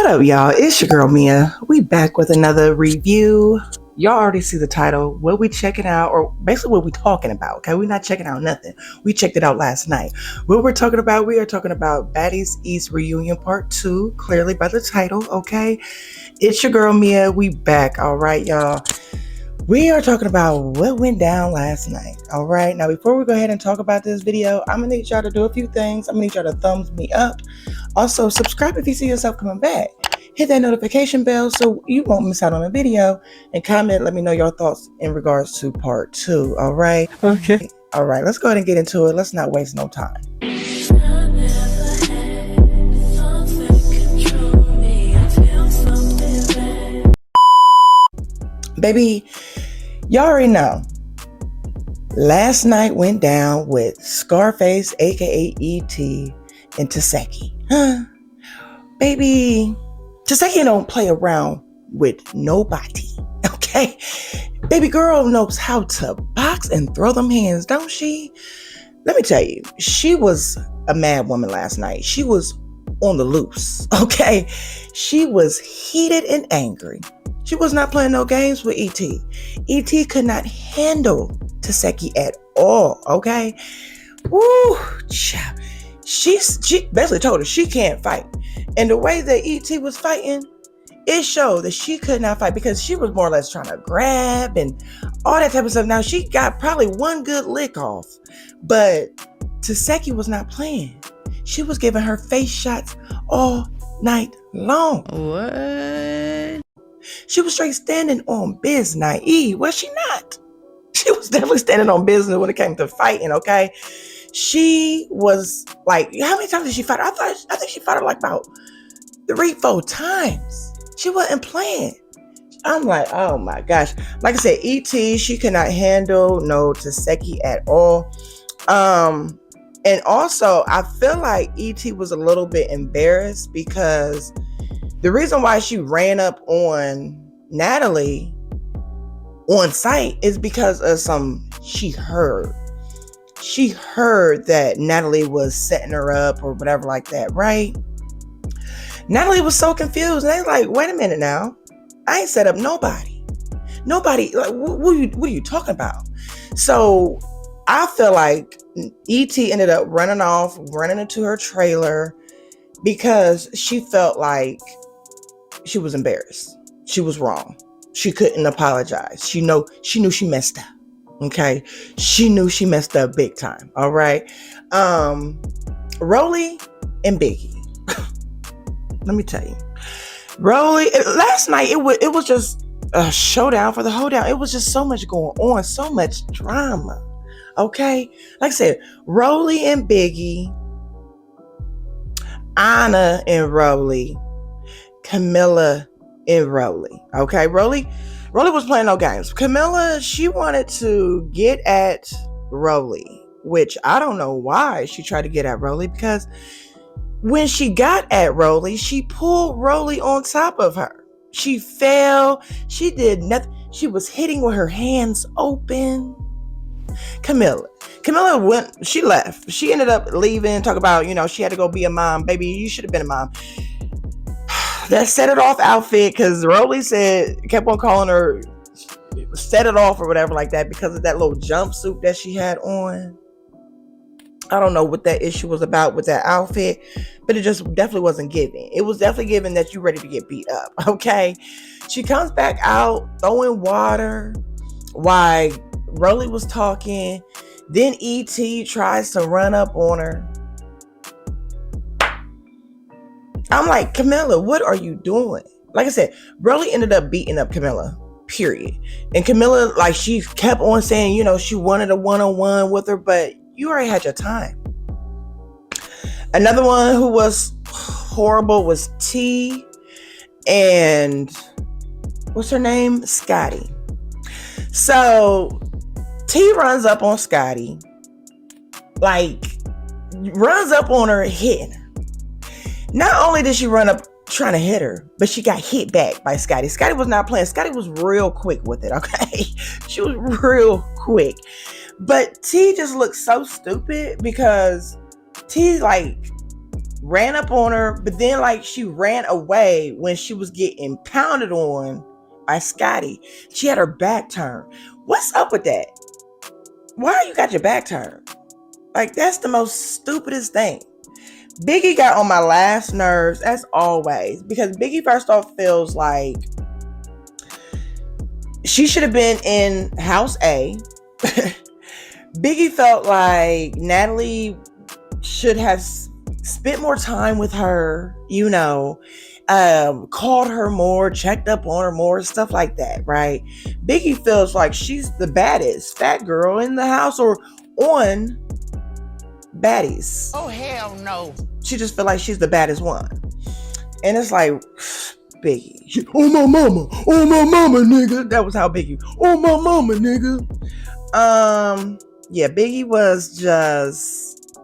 What up, y'all? It's your girl Mia. We back with another review. Y'all already see the title. What we checking out, or basically what we talking about. Okay, we're not checking out nothing. We checked it out last night. What we're talking about, we are talking about Baddies East Reunion Part 2, clearly by the title. Okay, it's your girl Mia. We back. All right, y'all. We are talking about what went down last night. All right. Now, before we go ahead and talk about this video, I'm going to need y'all to do a few things. I'm going to need y'all to thumbs me up. Also, subscribe if you see yourself coming back. Hit that notification bell so you won't miss out on a video. And comment, let me know your thoughts in regards to part 2. All right. Okay. All right. Let's go ahead and get into it. Let's not waste no time. Baby, y'all already know. Last night went down with Scarface, aka ET, and Teki. Baby, Teki don't play around with nobody. Okay? Baby girl knows how to box and throw them hands, don't she? Let me tell you, she was a mad woman last night. She was on the loose. Okay? She was heated and angry. She was not playing no games with ET. ET could not handle Teki at all, okay? Woo, child. She basically told her she can't fight. And the way that ET was fighting, it showed that she could not fight because she was more or less trying to grab and all that type of stuff. Now, she got probably one good lick off, but Teki was not playing. She was giving her face shots all night long. What? She was straight standing on business, was she not? She was definitely standing on business when it came to fighting, okay? She was like, how many times did she fight? I think she fought her like about 3-4 times. She wasn't playing. I'm like, oh my gosh. Like I said, ET, she could not handle no Teki at all. And also, I feel like ET was a little bit embarrassed because the reason why she ran up on Natalie on site is because of she heard that Natalie was setting her up or whatever like that, right? Natalie was so confused. And they was like, wait a minute now. I ain't set up nobody. Nobody, like, what are you talking about? So I feel like ET ended up running into her trailer because she felt like she was embarrassed. She was wrong. She couldn't apologize. She knew she messed up. Okay. She knew she messed up big time. All right. Roelly and Biggie. Let me tell you. Roelly, last night it was just a showdown for the hoedown. It was just so much going on, so much drama. Okay. Like I said, Roelly and Biggie, Anna and Roelly, Camila and Roelly. Okay, Roelly was playing no games. Camila, she wanted to get at Roelly, which I don't know why she tried to get at Roelly, because when she got at Roelly, she pulled Roelly on top of her. She fell. She did nothing. She was hitting with her hands open. Camila she left. She ended up leaving, talk about, she had to go be a mom. Baby, you should have been a mom. That set it off outfit, because Roelly kept on calling her set it off or whatever like that because of that little jumpsuit that she had on. I don't know what that issue was about with that outfit, but it just definitely wasn't giving. It was definitely giving that you ready to get beat up. Okay. She comes back out throwing water while Roelly was talking. Then ET tries to run up on her. I'm like, Camila, what are you doing? Like I said, Roelly ended up beating up Camila, period. And Camila, like, she kept on saying, she wanted a one-on-one with her, but you already had your time. Another one who was horrible was T and what's her name? Scotty. So T runs up on Scotty, like, runs up on her, hitting her. Not only did she run up trying to hit her, but she got hit back by Scotty. Scotty was not playing. Scotty was real quick with it, okay? She was real quick. But T just looked so stupid because T, like, ran up on her, but then like she ran away when she was getting pounded on by Scotty. She had her back turned. What's up with that? Why you got your back turned? Like, that's the most stupidest thing. Biggie got on my last nerves as always, because Biggie first off feels like she should have been in house A. Biggie felt like Natalie should have spent more time with her, called her more, checked up on her more, stuff like that, right? Biggie feels like she's the baddest fat girl in the house or on Baddies. Oh, hell no. She just feel like she's the baddest one. And it's like, Biggie, oh my mama, nigga. That was how Biggie, oh my mama, nigga. Yeah, Biggie was just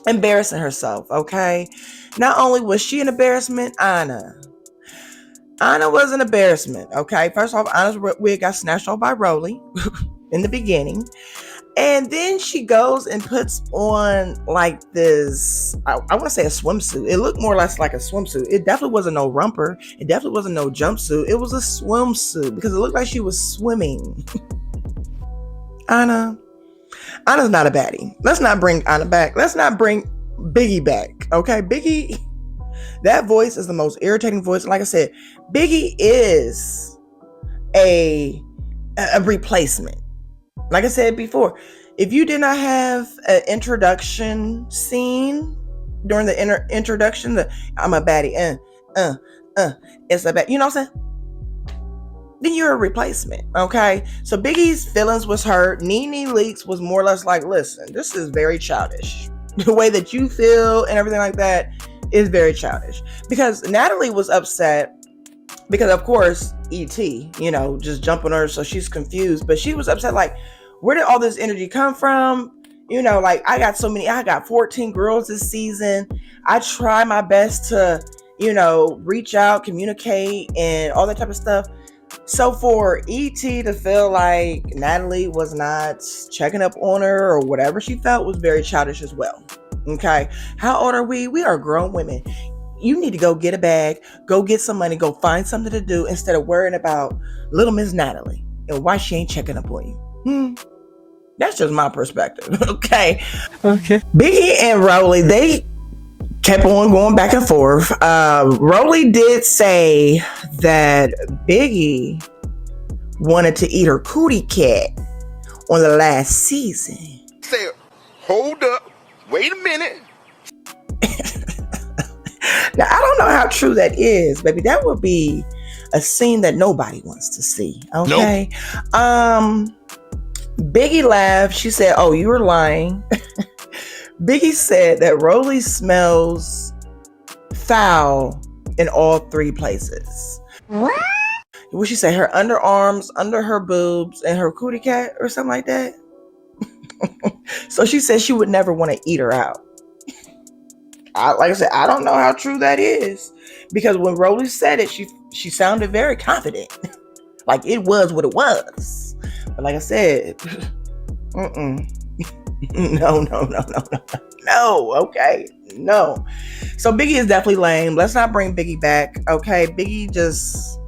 embarrassing herself, okay? Not only was she an embarrassment, Anna was an embarrassment, okay? First off, Anna's wig got snatched off by Roelly in the beginning. And then she goes and puts on like this, I want to say a swimsuit. It looked more or less like a swimsuit. It definitely wasn't no romper. It definitely wasn't no jumpsuit. It was a swimsuit because it looked like she was swimming. Anna's not a baddie. Let's not bring Anna back. Let's not bring Biggie back. Okay, Biggie, that voice is the most irritating voice. Like I said, Biggie is a replacement. Like I said before, if you did not have an introduction scene during the introduction, I'm a baddie, it's a bad, you know what I'm saying? Then you're a replacement, okay? So Biggie's feelings was hurt. Nene Leakes was more or less like, listen, this is very childish. The way that you feel and everything like that is very childish. Because Natalie was upset because, of course, ET, just jumping her, so she's confused. But she was upset, like, where did all this energy come from? Like, I got 14 girls this season. I try my best to, reach out, communicate, and all that type of stuff. So for ET to feel like Natalie was not checking up on her or whatever she felt was very childish as well. Okay. How old are we? We are grown women. You need to go get a bag, go get some money, go find something to do instead of worrying about little Miss Natalie and why she ain't checking up on you. That's just my perspective. Okay. Biggie and Roelly, they kept on going back and forth. Roelly did say that Biggie wanted to eat her cootie cat on the last season. Say, hold up, wait a minute. Now, I don't know how true that is, baby. That would be a scene that nobody wants to see. Okay. Nope. Biggie laughed. She said, "Oh, you were lying." Biggie said that Roelly smells foul in all three places. What? What she say? Her underarms, under her boobs, and her cootie cat or something like that? So she said she would never want to eat her out. Like I said, I don't know how true that is. Because when Roelly said it, she sounded very confident. Like it was what it was. But like I said, no, okay, no. So Biggie is definitely lame. Let's not bring Biggie back, okay? Biggie just,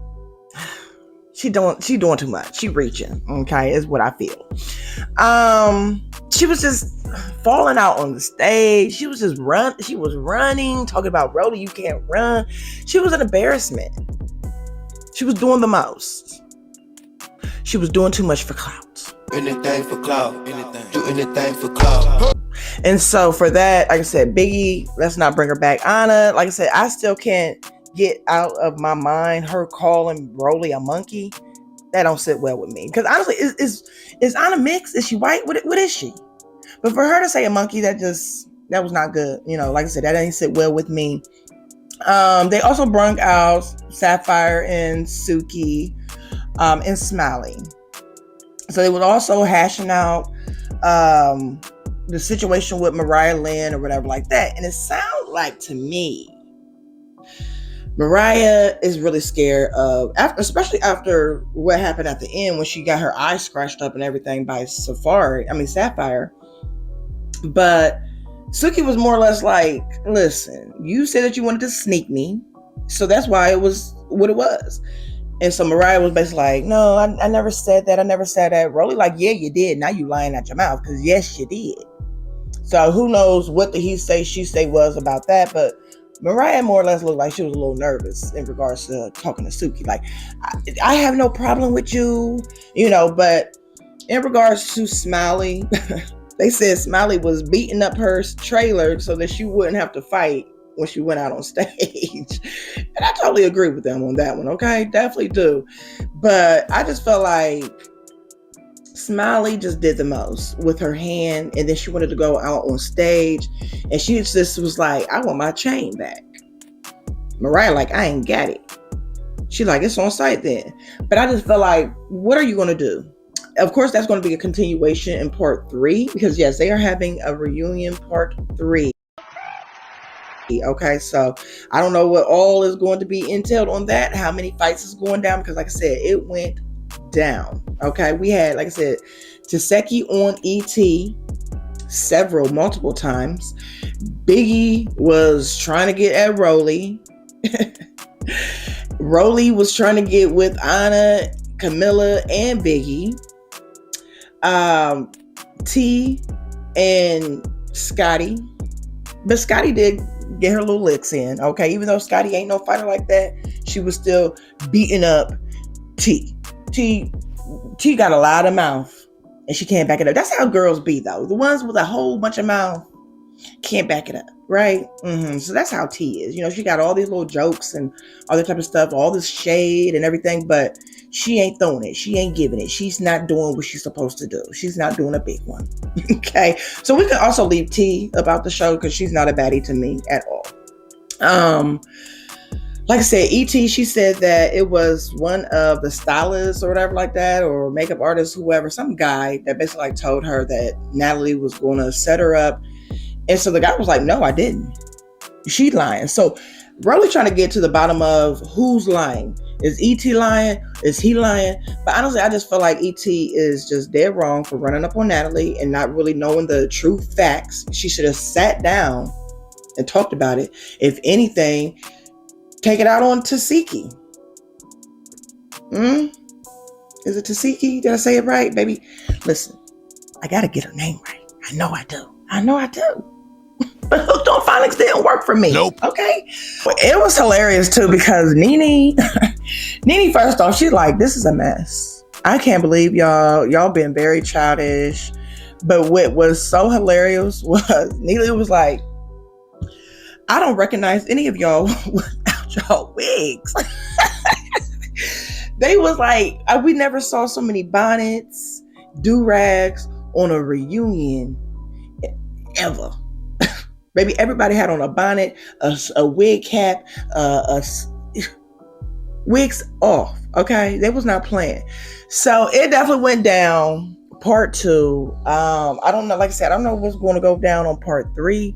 she doing too much. She reaching, okay, is what I feel. She was just falling out on the stage. She was running, talking about Roelly, you can't run. She was an embarrassment. She was doing the most. She was doing too much for clout. Anything for clout. Do anything for clout. And so for that, like I said, Biggie, let's not bring her back. Anna, like I said, I still can't get out of my mind her calling Roelly a monkey. That don't sit well with me. Because honestly, is Anna mixed? Is she white? What is she? But for her to say a monkey, that was not good. Like I said, that ain't sit well with me. They also brung out Sapphire and Suki and Smiley. So they were also hashing out the situation with Mariah Lynn or whatever like that. And it sounds like to me, Mariah is really scared of, especially after what happened at the end when she got her eyes scratched up and everything by Sapphire. But Suki was more or less like, listen, you said that you wanted to sneak me, so that's why it was what it was. And so Mariah was basically like, no, I never said that. I never said that. Roelly like, yeah, you did. Now you lying out your mouth because yes, you did. So who knows what the he say, she say was about that. But Mariah more or less looked like she was a little nervous in regards to talking to Suki. Like, I have no problem with you, but in regards to Smiley, they said Smiley was beating up her trailer so that she wouldn't have to fight when she went out on stage. And I totally agree with them on that one, okay? Definitely do. But I just felt like Smiley just did the most with her hand, and then she wanted to go out on stage, and she just was like, I want my chain back. Mariah like, I ain't got it. She like, it's on site then. But I just felt like, what are you going to do? Of course, that's going to be a continuation in part 3, because yes, they are having a reunion part 3. Okay, so I don't know what all is going to be entailed on that, how many fights is going down, because like I said, it went down. Okay, we had, like I said, Teki on ET multiple times. Biggie was trying to get at Roelly. Roelly was trying to get with Anna, Camila, and Biggie. T and Scotty. But Scotty did get her little licks in. Okay, even though Scotty ain't no fighter like that, she was still beating up T. T got a lot of mouth, and she can't back it up. That's how girls be, though. The ones with a whole bunch of mouth can't back it up, right? So that's how T is. She got all these little jokes and all that type of stuff, all this shade and everything, but she ain't throwing it. She ain't giving it. She's not doing what she's supposed to do. She's not doing a big one. Okay, so we can also leave T about the show because she's not a baddie to me at all. Like I said, ET, she said that it was one of the stylists or whatever like that, or makeup artist, whoever, some guy that basically like told her that Natalie was going to set her up. And so the guy was like, no, I didn't. She lying. So Roelly trying to get to the bottom of who's lying. Is ET lying? Is he lying? But honestly, I just feel like ET is just dead wrong for running up on Natalie and not really knowing the true facts. She should have sat down and talked about it. If anything, take it out on Suki. Is it Suki? Did I say it right, baby? Listen, I got to get her name right. I know I do. But hooked on phonics didn't work for me. Nope. Okay. It was hilarious too because Nene, first off, she's like, this is a mess. I can't believe y'all been very childish. But what was so hilarious was Nene was like, I don't recognize any of y'all without y'all wigs. They was like, we never saw so many bonnets, do-rags on a reunion ever. Baby, everybody had on a bonnet, a wig cap, wigs off, okay? They was not playing. So it definitely went down. Part 2. I don't know, like I said, I don't know what's going to go down on part 3,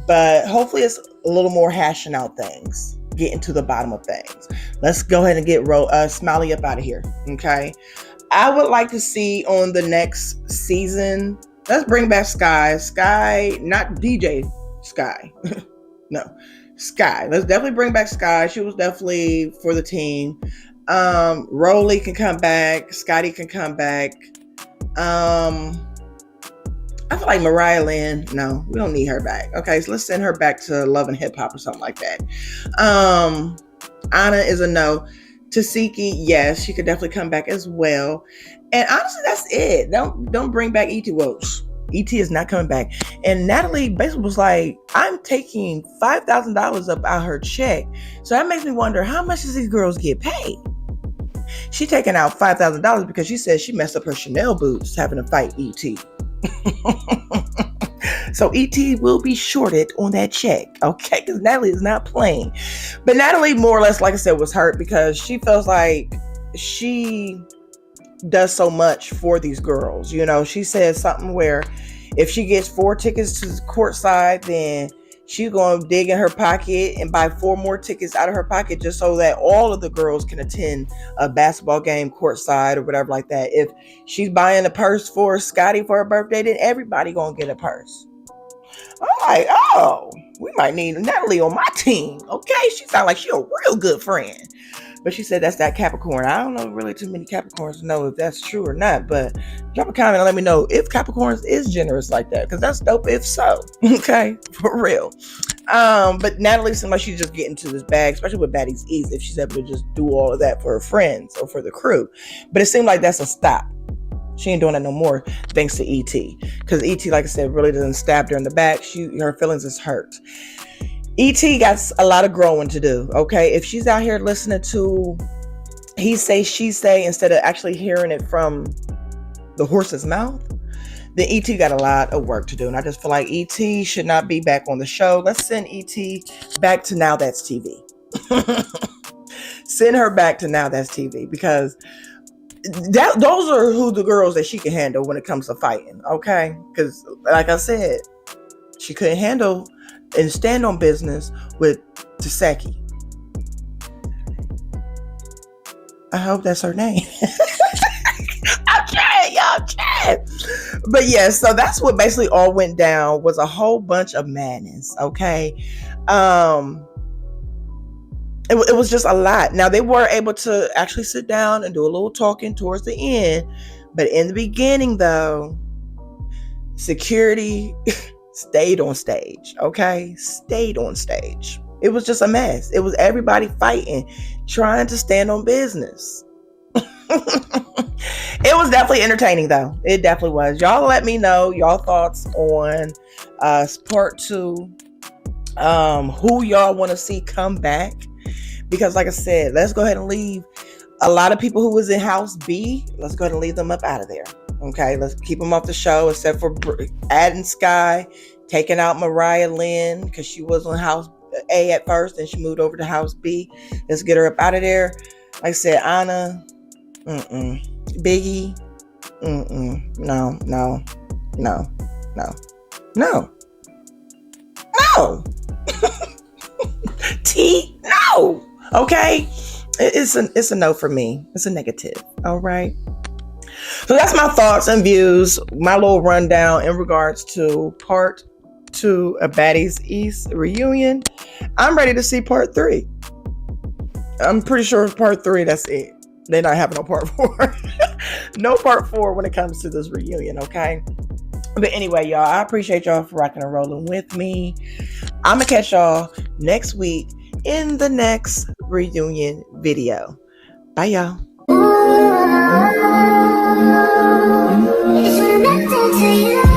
but hopefully it's a little more hashing out things, getting to the bottom of things. Let's go ahead and get Smiley up out of here, okay? I would like to see on the next season, let's bring back Sky, not DJ Sky. No, Sky. Let's definitely bring back Sky. She was definitely for the team. Roelly can come back. Scotty can come back. I feel like Mariah Lynn, no, we don't need her back. Okay, so let's send her back to Love and Hip Hop or something like that. Anna is a no. Teki, yes, she could definitely come back as well. And honestly, that's it. Don't bring back ET. Well, ET is not coming back. And Natalie basically was like, I'm taking $5,000 up out her check. So that makes me wonder, how much does these girls get paid? She taking out $5,000 because she says she messed up her Chanel boots having to fight ET. So ET will be shorted on that check, okay? Because Natalie is not playing. But Natalie, more or less, like I said, was hurt because she feels like she does so much for these girls. She said something where if she gets 4 tickets to the courtside, then she's going to dig in her pocket and buy 4 more tickets out of her pocket just so that all of the girls can attend a basketball game courtside or whatever like that. If she's buying a purse for Scotty for her birthday, then everybody going to get a purse. I'm like, oh, we might need Natalie on my team. Okay, she sounds like she a real good friend. But she said that's that Capricorn. I don't know really too many Capricorns to know if that's true or not. But drop a comment and let me know if Capricorns is generous like that. Because that's dope if so. Okay, for real. But Natalie seems like she's just getting to this bag, especially with Baddies East, if she's able to just do all of that for her friends or for the crew. But it seemed like that's a stop. She ain't doing that no more, thanks to ET. Because ET, like I said, really doesn't stab her in the back. Her feelings is hurt. ET got a lot of growing to do, okay? If she's out here listening to he say, she say, instead of actually hearing it from the horse's mouth, then ET got a lot of work to do. And I just feel like ET should not be back on the show. Let's send ET back to Now That's TV. Send her back to Now That's TV, because those are who the girls that she can handle when it comes to fighting, okay? Because like I said, she couldn't handle and stand on business with Teki. I hope that's her name. I'm trying, y'all, trying. But yeah, so that's what basically all went down, was a whole bunch of madness, okay? It was just a lot. Now, they were able to actually sit down and do a little talking towards the end. But in the beginning, though, security stayed on stage, okay? Stayed on stage. It was just a mess. It was everybody fighting, trying to stand on business. It was definitely entertaining, though. It definitely was. Y'all let me know y'all thoughts on part 2. Who y'all want to see come back. Because like I said, let's go ahead and leave a lot of people who was in House B. Let's go ahead and leave them up out of there. Okay, let's keep them off the show, except for adding Sky, taking out Mariah Lynn, because she was on House A at first, and she moved over to House B. Let's get her up out of there. Like I said, Anna, Biggie, no. T, no. Okay, it's a no for me. It's a negative. All right. So that's my thoughts and views, my little rundown in regards to part 2 of Baddies East reunion. I'm ready to see part 3. I'm pretty sure part 3, that's it. They're not having no part 4. No part 4 when it comes to this reunion, okay? But anyway, y'all, I appreciate y'all for rocking and rolling with me. I'm going to catch y'all next week in the next reunion video. Bye, y'all. It's connected to you.